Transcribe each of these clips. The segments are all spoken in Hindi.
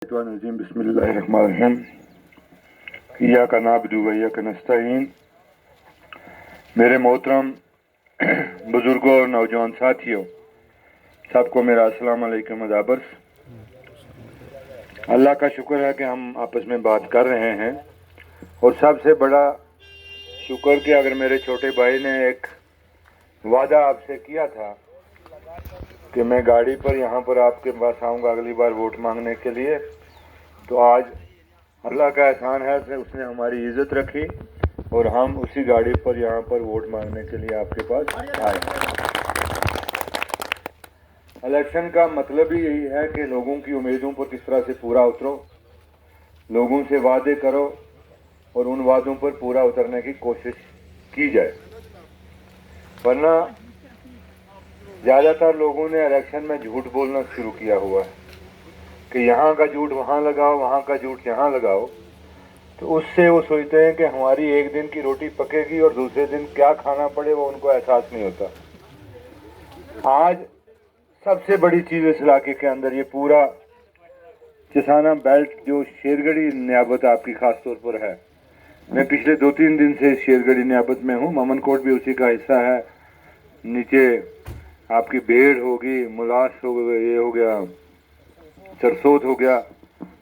बिस्मिल्लाहिर्रहमानिर्रहीम। इय्याका नअबुदु व इय्याका नस्तईन। मेरे मोहतरम बुजुर्गों और नौजवान साथियों, सबको मेरा अस्सलाम वालेकुम अदाबर्स। अल्लाह का शुक्र है कि हम आपस में बात कर रहे हैं, और सबसे बड़ा शुक्र कि अगर मेरे छोटे भाई ने एक वादा आपसे किया था कि मैं गाड़ी पर यहाँ पर आपके पास आऊँगा अगली बार वोट मांगने के लिए, तो आज अल्लाह का एहसान है कि उसने हमारी इज़्ज़त रखी और हम उसी गाड़ी पर यहाँ पर वोट मांगने के लिए आपके पास आए। इलेक्शन का मतलब ही यही है कि लोगों की उम्मीदों पर किस तरह से पूरा उतरो, लोगों से वादे करो और उन वादों पर पूरा उतरने की कोशिश की जाए। वरना ज़्यादातर लोगों ने इलेक्शन में झूठ बोलना शुरू किया हुआ है कि यहाँ का झूठ वहाँ लगाओ, वहाँ का झूठ यहाँ लगाओ। तो उससे वो सोचते हैं कि हमारी एक दिन की रोटी पकेगी और दूसरे दिन क्या खाना पड़े वो उनको एहसास नहीं होता। आज सबसे बड़ी चीज़ इस इलाके के अंदर ये पूरा चिसाना बेल्ट जो शेरगढ़ी नियाबत आपकी ख़ास तौर पर है, मैं पिछले 2-3 दिन से शेरगढ़ी नियाबत में हूँ। ममनकोट भी उसी का हिस्सा है। नीचे आपकी बेड़ होगी, मुलास हो गया, ये हो गया, सरसोत हो गया,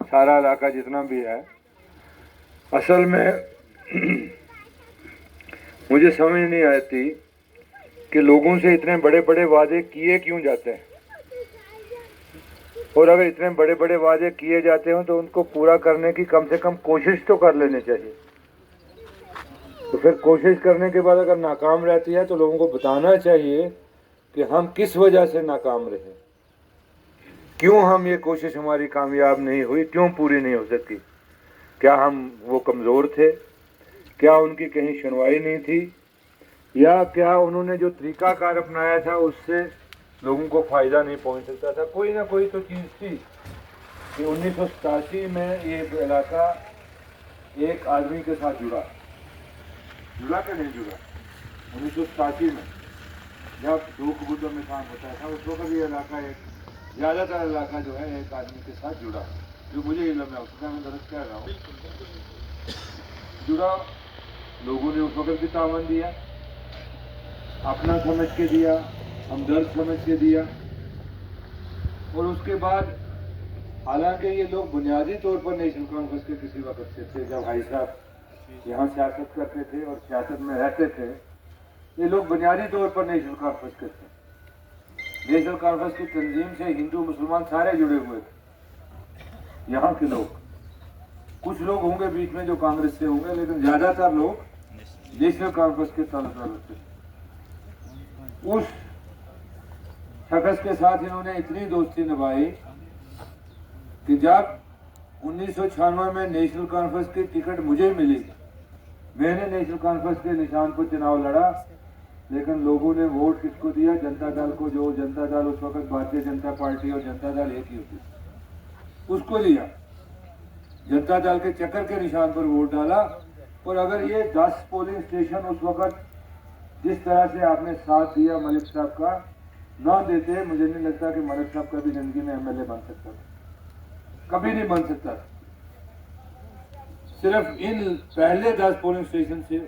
सारा इलाका जितना भी है। असल में मुझे समझ नहीं आती कि लोगों से इतने बड़े बड़े वादे किए क्यों जाते हैं, और अगर इतने बड़े बड़े वादे किए जाते हो तो उनको पूरा करने की कम से कम कोशिश तो कर लेनी चाहिए। तो फिर कोशिश करने के बाद अगर नाकाम रहती है तो लोगों को बताना चाहिए कि हम किस वजह से नाकाम रहे, क्यों हम ये कोशिश हमारी कामयाब नहीं हुई, क्यों पूरी नहीं हो सकी। क्या हम वो कमज़ोर थे, क्या उनकी कहीं सुनवाई नहीं थी, या क्या उन्होंने जो तरीकाकार अपनाया था उससे लोगों को फ़ायदा नहीं पहुंच सकता था। कोई ना कोई तो चीज़ थी कि 1987 में ये इलाका एक आदमी के साथ जुड़ा कि नहीं जुड़ा। 1987 में जब दो कबूतर में काम होता था उस वक्त ये इलाका एक ज़्यादातर इलाका जो है एक आदमी के साथ जुड़ा, जो मुझे इल्म है, उसका मैं गलत कह रहा हूँ, जुड़ा। लोगों ने उस वक्त भी तावन दिया, अपना समझ के दिया, हमदर्द समझ के दिया। और उसके बाद हालांकि ये लोग बुनियादी तौर पर नेशनल कॉन्फ्रेंस के किसी वक्त से थे, जब भाई साहब यहाँ सियासत करते थे और सियासत में रहते थे, ये लोग बुनियादी तौर पर नेशनल कॉन्फ्रेंस के थे। नेशनल कॉन्फ्रेंस की तंजीम से हिंदू मुसलमान सारे जुड़े हुए थे। यहाँ के लोग, कुछ लोग होंगे बीच में जो कांग्रेस से होंगे, लेकिन ज़्यादातर लोग नेशनल कॉन्फ्रेंस के ताल्लुक थे। उस शख्स के साथ इन्होंने इतनी दोस्ती निभाई कि जब 1996 में नेशनल कॉन्फ्रेंस की टिकट मुझे मिली, मैंने नेशनल कॉन्फ्रेंस के निशान पर चुनाव लड़ा, लेकिन लोगों ने वोट किसको दिया? जनता दल को। जो जनता दल उस वक्त भारतीय जनता पार्टी और जनता दल एक ही होती, उसको लिया। जनता दल के चक्कर के निशान पर वोट डाला। और अगर ये 10 पोलिंग स्टेशन उस वक्त जिस तरह से आपने साथ दिया मलिक साहब का ना देते, मुझे नहीं लगता कि मलिक साहब कभी जिंदगी में एमएलए बन सकता था, कभी नहीं बन सकता। सिर्फ इन पहले 10 पोलिंग स्टेशन से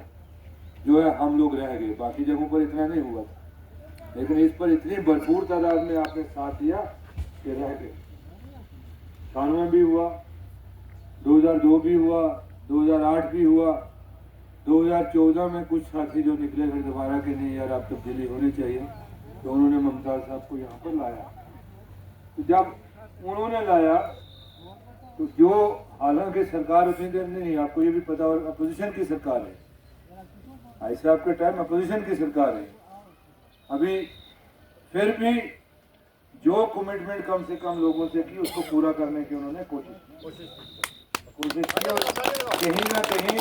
जो है हम लोग रह गए, बाकी जगहों पर इतना नहीं हुआ था, लेकिन इस पर इतनी भरपूर तादाद में आपने साथ दिया कि रह गए। 97 भी हुआ, 2002 भी हुआ, 2008 भी हुआ, 2014 में कुछ साथी जो निकले फिर दोबारा कि नहीं यार अब तब्दीली होनी चाहिए, तो उन्होंने मुमताज़ साहब को यहाँ पर लाया। तो जब उन्होंने लाया तो जो, हालांकि सरकार उतनी देर नहीं, आपको ये भी पता, और अपोजिशन की सरकार है, भाई साहब के टाइम अपोजिशन की सरकार है अभी, फिर भी जो कमिटमेंट कम से कम लोगों से की उसको पूरा करने की उन्होंने कोशिश की। कहीं ना कहीं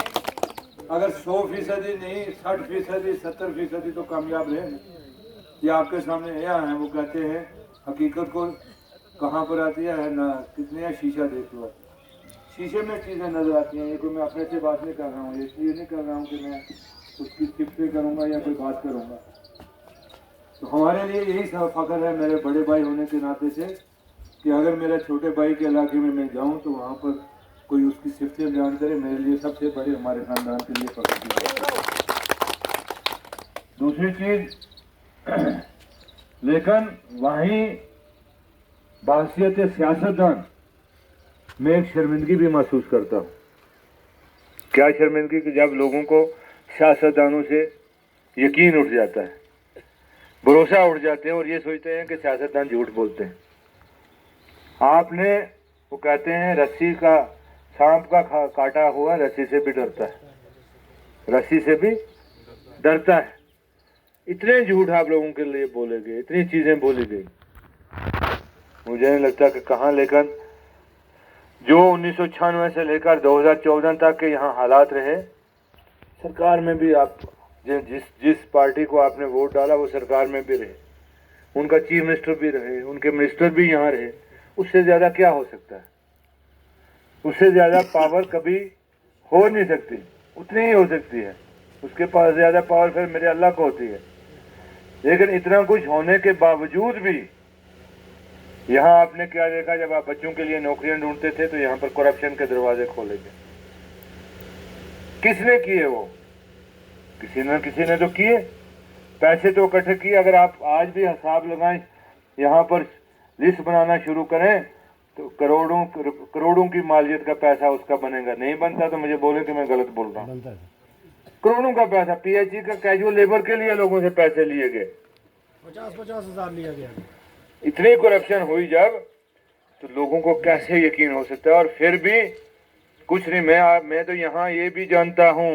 अगर 100% नहीं 60%, 70% तो कामयाब रहे। ये आपके सामने यहाँ है, वो कहते हैं हकीकत को कहाँ पर आती है ना, कितने शीशा देख लो, शीशे में चीज़ें नजर आती हैं। ये कोई मैं अपने से बात नहीं कर रहा हूँ, इसलिए नहीं कर रहा हूँ कि मैं उसकी टिप्पणी करूँगा या कोई बात करूँगा। तो हमारे लिए यही सब फख्र है मेरे बड़े भाई होने के नाते से कि अगर मेरा छोटे भाई के इलाके में मैं जाऊं तो वहां पर कोई उसकी सिफतें बयान करे, मेरे लिए सबसे बड़े हमारे खानदान के लिए फख्र की बात है। दूसरी चीज, लेकिन वहीं बाहसियत सियासतदान मैं एक शर्मिंदगी भी महसूस करता हूँ। क्या शर्मिंदगी कि जब लोगों को सियासतदानों से यकीन उठ जाता है, भरोसा उठ जाते हैं और ये सोचते हैं कि सियासतदान झूठ बोलते हैं। आपने, वो कहते हैं रस्सी का, सांप का काटा हुआ रस्सी से भी डरता है, रस्सी से भी डरता है। इतने झूठ आप लोगों के लिए बोले गए, इतनी चीजें बोली गई, मुझे नहीं लगता कि कहाँ। लेकिन जो 1996 से लेकर 2014 तक के यहाँ हालात रहे, सरकार में भी आप जिस पार्टी को आपने वोट डाला वो सरकार में भी रहे, उनका चीफ मिनिस्टर भी रहे, उनके मिनिस्टर भी यहाँ रहे, उससे ज़्यादा क्या हो सकता है? उससे ज़्यादा पावर कभी हो नहीं सकती, उतनी ही हो सकती है। उसके पास ज़्यादा पावर फिर मेरे अल्लाह को होती है। लेकिन इतना कुछ होने के बावजूद भी यहाँ आपने क्या देखा, जब आप बच्चों के लिए नौकरियां ढूंढते थे तो यहाँ पर करप्शन के दरवाजे खोले गए। किसने किए वो? किसी ने तो किए, पैसे तो इकट्ठे किए। अगर आप आज भी हिसाब लगाएं, यहाँ पर लिस्ट बनाना शुरू करें तो करोड़ों की मालियत का पैसा उसका बनेगा। नहीं बनता तो मुझे बोले कि मैं गलत बोल रहा हूँ। करोड़ों का पैसा पीएचई का कैजुअल लेबर के लिए लोगों से पैसे लिए गए, 50-50 हज़ार लिया गया। इतनी करप्शन हुई जब, तो लोगों को कैसे यकीन हो सकता है? और फिर भी कुछ नहीं। मैं तो यहाँ ये भी जानता हूँ